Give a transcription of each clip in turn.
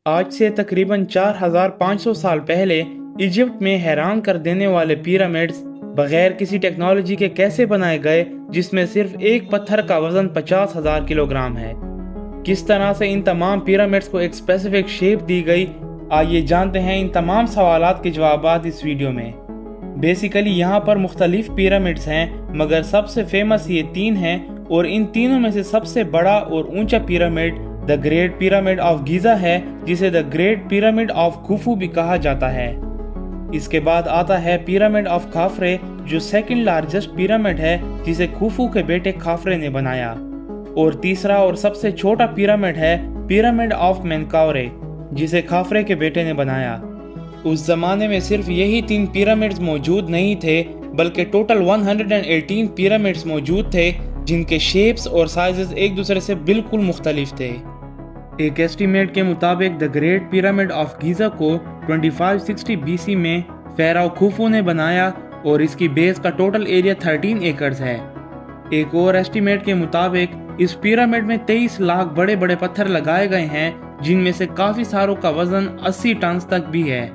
आज से तकरीबन 4500 साल पहले इजिप्ट में हैरान कर देने वाले पिरामिड्स बगैर किसी टेक्नोलॉजी के कैसे बनाए गए, जिसमें सिर्फ एक पत्थर का वजन 50,000 किलोग्राम है। किस तरह से इन तमाम पिरामिड्स को एक स्पेसिफिक शेप दी गई, आइए जानते हैं इन तमाम सवालात के जवाबात इस वीडियो में। बेसिकली यहाँ पर मुख्तलिफ पिरामिड्स हैं, मगर सबसे फेमस ये 3 हैं और इन तीनों में से सबसे बड़ा और ऊंचा pyramid the great pyramid of Giza है, जिसे the great pyramid of Khufu भी कहा जाता है। इसके बाद आता है पिरामिड ऑफ खाफरे, जो सेकंड लार्जेस्ट पिरामिड है, जिसे खुफू के बेटे खाफरे ने बनाया। और तीसरा और सबसे छोटा पिरामिड है पिरामिड ऑफ मेनकाउरे, जिसे खाफरे के बेटे ने बनाया। उस जमाने में सिर्फ यही 3 पिरामिड्स मौजूद नहीं थे, बल्कि टोटल 118 पिरामिड्स मौजूद थे, जिनके शेप्स और साइजेस एक दूसरे से बिल्कुल मुख्तलिफ थे। एक एस्टीमेट के मुताबिक the great pyramid of Giza को 2560 BC में फेराओ खुफू ने बनाया और इसकी बेस का टोटल एरिया 13 एकड़्स है। एक और एस्टीमेट के मुताबिक इस पिरामिड में 23 लाख बड़े बड़े पत्थर लगाए गए हैं, जिनमें से काफ़ी सारों का वजन 80 टन तक भी है।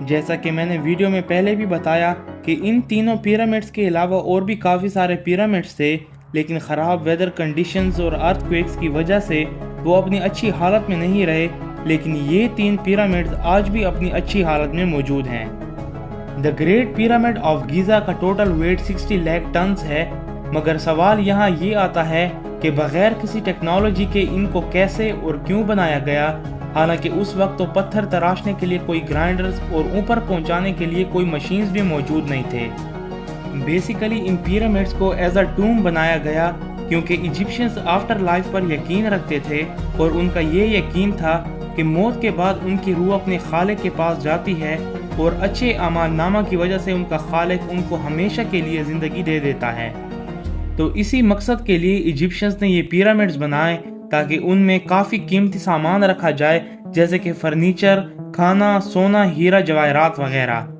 जैसा कि मैंने वीडियो में पहले भी बताया कि इन तीनों पिरामिड्स के अलावा और भी काफ़ी सारे पिरामिड्स थे, लेकिन ख़राब वेदर कंडीशंस और अर्थक्वेक्स की वजह से वो अपनी अच्छी हालत में नहीं रहे। लेकिन ये 3 पिरामिड्स आज भी अपनी अच्छी हालत में मौजूद हैं। The great pyramid of Giza का टोटल वेट 60 लाख टन है, मगर सवाल यहाँ ये आता है कि बगैर किसी टेक्नोलॉजी के इनको कैसे और क्यों बनाया गया, हालांकि उस वक्त तो पत्थर तराशने के लिए कोई ग्राइंडर्स और ऊपर पहुंचाने के लिए कोई मशीन्स भी मौजूद नहीं थे। बेसिकली इन पिरामिड्स को एज अ टूम बनाया गया, क्योंकि इजिप्शियंस आफ्टर लाइफ पर यकीन रखते थे और उनका ये यकीन था कि मौत के बाद उनकी रूह अपने खालिक के पास जाती है और अच्छे अमाल नामा की वजह से उनका खालिक उनको हमेशा के लिए ज़िंदगी दे देता है। तो इसी मकसद के लिए इजिप्शियंस ने ये पिरामिड्स बनाए, ताकि उनमें काफ़ी कीमती सामान रखा जाए, जैसे कि फर्नीचर, खाना, सोना, हीरा जवाहरात वगैरह।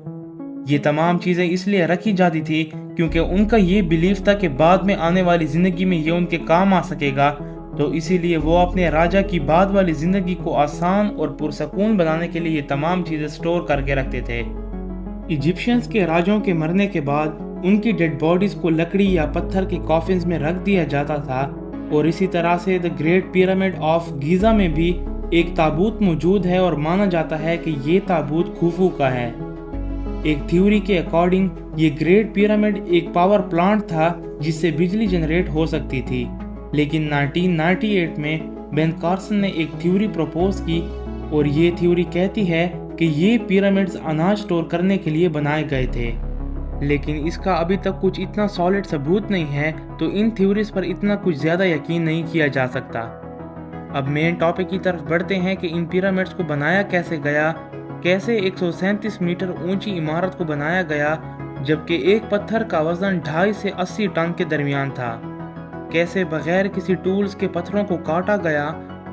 ये तमाम चीज़ें इसलिए रखी जाती थी क्योंकि उनका ये बिलीफ था कि बाद में आने वाली ज़िंदगी में ये उनके काम आ सकेगा। तो इसीलिए वो अपने राजा की बाद वाली ज़िंदगी को आसान और पुरसकून बनाने के लिए ये तमाम चीज़ें स्टोर करके रखते थे। इजिप्शियंस के राजाओं के मरने के बाद उनकी डेड बॉडीज़ को लकड़ी या पत्थर के कॉफिन्स में रख दिया जाता था, और इसी तरह से the great pyramid of Giza में भी एक ताबूत मौजूद है और माना जाता है कि ये ताबूत खुफू का है। एक थ्योरी के अकॉर्डिंग ये ग्रेट पिरामिड एक पावर प्लांट था जिससे बिजली जनरेट हो सकती थी, लेकिन 1998 में बेन कार्सन ने एक थ्योरी प्रपोज की, और ये थ्योरी कहती है कि ये पिरामिड्स अनाज स्टोर करने के लिए बनाए गए थे। लेकिन इसका अभी तक कुछ इतना सॉलिड सबूत नहीं है, तो इन थ्योरीज पर इतना कुछ ज़्यादा यकीन नहीं किया जा सकता। अब मेन टॉपिक की तरफ बढ़ते हैं कि इन पिरामिड्स को बनाया कैसे गया। कैसे 137 मीटर ऊंची इमारत को बनाया गया, जबकि एक पत्थर का वजन 2.5 से 80 टन के दरमियान था। कैसे बगैर किसी टूल्स के पत्थरों को काटा गया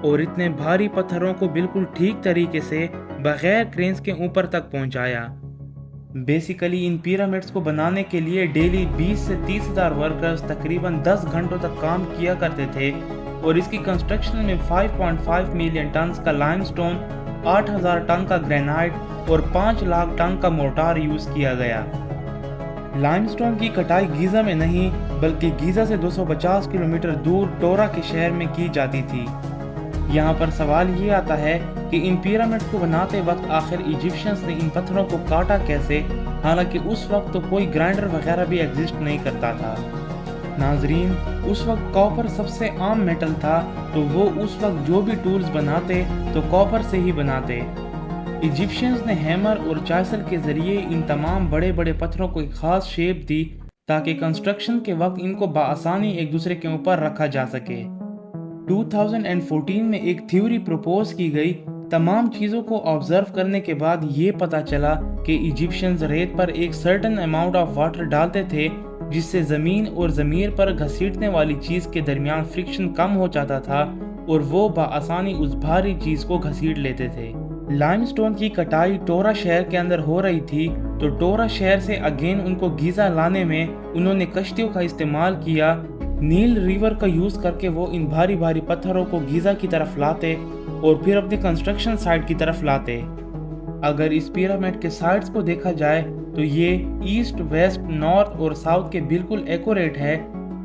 और इतने भारी पत्थरों को बिल्कुल ठीक तरीके से बगैर क्रेन्स के ऊपर तक पहुंचाया। बेसिकली इन पिरामिड्स को बनाने के लिए डेली 20 से 30,000 वर्कर्स तकरीबन 10 घंटों तक काम किया करते थे, और इसकी कंस्ट्रक्शन में 5.5 मिलियन टन का लाइमस्टोन, 8,000 टन का ग्रेनाइट और 5 लाख टन का मोर्टार यूज किया गया। लाइमस्टोन की कटाई गीज़ा में नहीं, बल्कि गीज़ा से 250 किलोमीटर दूर टोरा के शहर में की जाती थी। यहाँ पर सवाल ये आता है कि इन पिरामिड्स को बनाते वक्त आखिर इजिप्शियंस ने इन पत्थरों को काटा कैसे, हालांकि उस वक्त तो कोई ग्राइंडर वगैरह भी एग्जिस्ट नहीं करता था। नाजरीन, उस वक्त कॉपर सबसे आम मेटल था, तो वो उस वक्त जो भी टूल्स बनाते तो कॉपर से ही बनाते। इजिप्शियंस ने हैमर और चाइसल के जरिए इन तमाम बड़े बड़े पत्थरों को एक खास शेप दी, ताकि कंस्ट्रक्शन के वक्त इनको बआसानी एक दूसरे के ऊपर रखा जा सके। 2014 में एक थ्योरी प्रपोज की गई। तमाम चीज़ों को ऑब्जर्व करने के बाद ये पता चला कि इजिप्शियंस रेत पर एक सर्टेन अमाउंट ऑफ वाटर डालते थे, जिससे ज़मीन और ज़मीर पर घसीटने वाली चीज़ के दरमियान फ्रिक्शन कम हो जाता था और वो बआसानी उस भारी चीज़ को घसीट लेते थे। लाइमस्टोन की कटाई टोरा शहर के अंदर हो रही थी, तो टोरा शहर से अगेन उनको गीज़ा लाने में उन्होंने कश्तियों का इस्तेमाल किया। नील रिवर का यूज़ करके वो इन भारी भारी पत्थरों को गीज़ा की तरफ लाते और फिर अपने कंस्ट्रक्शन साइट की तरफ लाते। अगर इस पिरामिड के साइड्स को देखा जाए तो ये ईस्ट, वेस्ट, नॉर्थ और साउथ के बिल्कुल एक्यूरेट है।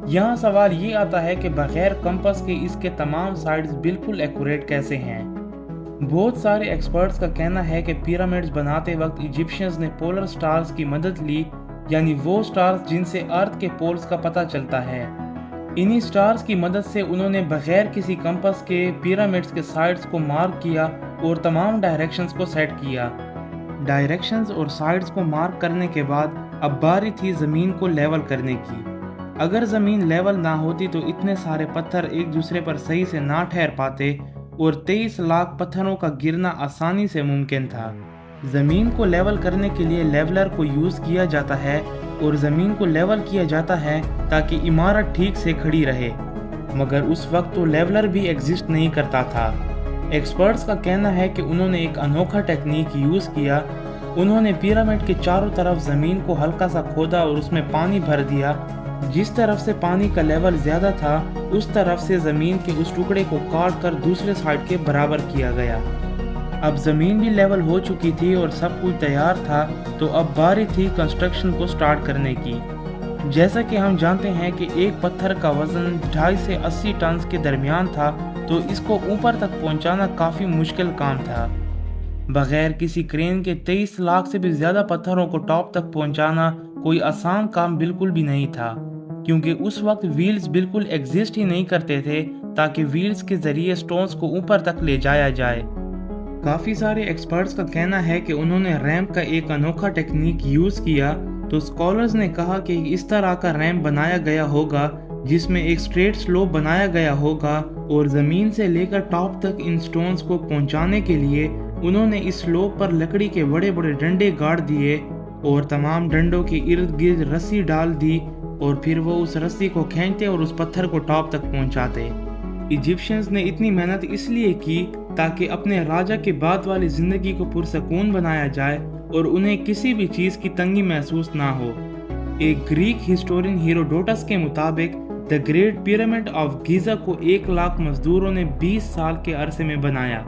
यहाँ सवाल ये आता है कि बगैर कंपास के इसके तमाम साइड्स बिल्कुल एक्यूरेट कैसे हैं। बहुत सारे एक्सपर्ट्स का कहना है कि पिरामिड्स बनाते वक्त इजिप्शियंस ने पोलर स्टार्स की मदद ली, यानी वो स्टार्स जिनसे अर्थ के पोल्स का पता चलता है। इन्हीं स्टार्स की मदद से उन्होंने बगैर किसी कंपास के पिरामिड्स के साइड्स को मार्क किया और तमाम डायरेक्शंस को सेट किया। डायरेक्शंस और साइड्स को मार्क करने के बाद अब बारी थी ज़मीन को लेवल करने की। अगर ज़मीन लेवल ना होती तो इतने सारे पत्थर एक दूसरे पर सही से ना ठहर पाते और 23 लाख पत्थरों का गिरना आसानी से मुमकिन था। ज़मीन को लेवल करने के लिए लेवलर को यूज़ किया जाता है और ज़मीन को लेवल किया जाता है ताकि इमारत ठीक से खड़ी रहे, मगर उस वक्त तो लेवलर भी एग्जिस्ट नहीं करता था। एक्सपर्ट्स का कहना है कि उन्होंने एक अनोखा टेक्निक यूज़ किया। उन्होंने पिरामिड के चारों तरफ ज़मीन को हल्का सा खोदा और उसमें पानी भर दिया। जिस तरफ से पानी का लेवल ज़्यादा था उस तरफ से ज़मीन के उस टुकड़े को काट कर दूसरे साइड के बराबर किया गया। अब ज़मीन भी लेवल हो चुकी थी और सब कुछ तैयार था, तो अब बारी थी कंस्ट्रक्शन को स्टार्ट करने की। जैसा कि हम जानते हैं कि एक पत्थर का वज़न 2.5 से 80 टन के दरमियान था, तो इसको ऊपर तक पहुंचाना काफ़ी मुश्किल काम था। बगैर किसी क्रेन के 23 लाख से भी ज़्यादा पत्थरों को टॉप तक पहुंचाना कोई आसान काम बिल्कुल भी नहीं था, क्योंकि उस वक्त व्हील्स बिल्कुल एग्जिस्ट ही नहीं करते थे ताकि व्हील्स के ज़रिए स्टोन्स को ऊपर तक ले जाया जाए। काफ़ी सारे एक्सपर्ट्स का कहना है कि उन्होंने रैंप का एक अनोखा टेक्निक यूज़ किया। तो स्कॉलर्स ने कहा कि इस तरह का रैंप बनाया गया होगा जिसमें एक स्ट्रेट स्लोप बनाया गया होगा और ज़मीन से लेकर टॉप तक इन स्टोन्स को पहुंचाने के लिए उन्होंने इस स्लोप पर लकड़ी के बड़े बड़े डंडे गाड़ दिए और तमाम डंडों के इर्द गिर्द रस्सी डाल दी और फिर वो उस रस्सी को खींचते और उस पत्थर को टॉप तक पहुंचाते। इजिप्शियंस ने इतनी मेहनत इसलिए की ताकि अपने राजा के बाद वाली ज़िंदगी को पुरसकून बनाया जाए और उन्हें किसी भी चीज़ की तंगी महसूस ना हो। एक ग्रीक हिस्टोरियन हेरोडोटस के मुताबिक the great pyramid of Giza को 1 लाख मजदूरों ने 20 साल के अरसे में बनाया।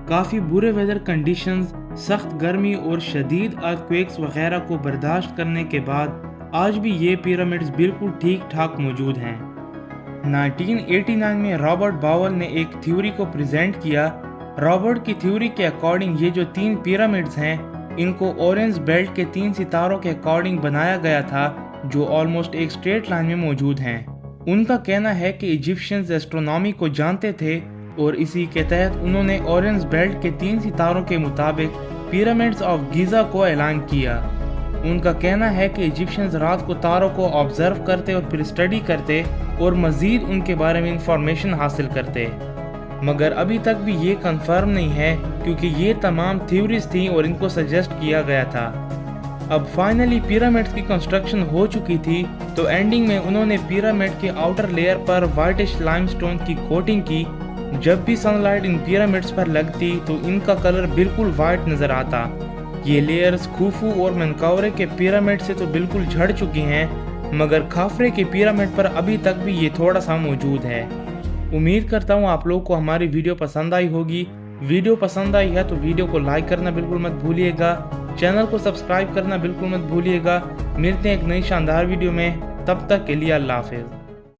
काफ़ी बुरे वेदर कंडीशंस, सख्त गर्मी और शदीद अर्थक्वेक्स वगैरह को बर्दाश्त करने के बाद आज भी ये पिरामिड्स बिल्कुल ठीक ठाक मौजूद हैं। 1989 में रॉबर्ट बाउल ने एक थ्योरी को प्रेजेंट किया। रॉबर्ट की थ्योरी के अकॉर्डिंग ये जो 3 पिरामिड्स हैं इनको ऑरेंज बेल्ट के 3 सितारों के अकॉर्डिंग बनाया गया था, जो ऑलमोस्ट एक स्ट्रेट लाइन में मौजूद हैं। उनका कहना है कि इजिप्शियंस एस्ट्रोनॉमी को जानते थे और इसी के तहत उन्होंने ऑरेंज बेल्ट के 3 सितारों के मुताबिक पिरामिड्स ऑफ गीज़ा को ऐलान किया। उनका कहना है कि इजिप्शियंस रात को तारों को ऑब्जर्व करते और फिर स्टडी करते और मज़ीद उनके बारे में इंफॉर्मेशन हासिल करते, मगर अभी तक भी ये कंफर्म नहीं है क्योंकि ये तमाम थ्योरीज थी और इनको सजेस्ट किया गया था। अब फाइनली पिरामिड्स की कंस्ट्रक्शन हो चुकी थी, तो एंडिंग में उन्होंने पिरामिड के आउटर लेयर पर वाइटिश लाइमस्टोन की कोटिंग की। जब भी सनलाइट इन पिरामिड्स पर लगती तो इनका कलर बिल्कुल वाइट नज़र आता। ये लेयर्स खूफू और मनकौरे के पिरामिड से तो बिल्कुल झड़ चुकी हैं, मगर खाफरे के पिरामिड पर अभी तक भी ये थोड़ा सा मौजूद है। उम्मीद करता हूँ आप लोगों को हमारी वीडियो पसंद आई होगी। वीडियो पसंद आई है तो वीडियो को लाइक करना बिल्कुल मत भूलिएगा, चैनल को सब्सक्राइब करना बिल्कुल मत भूलिएगा। मिलते हैं एक नई शानदार वीडियो में, तब तक के लिए अल्लाह हाफिज़।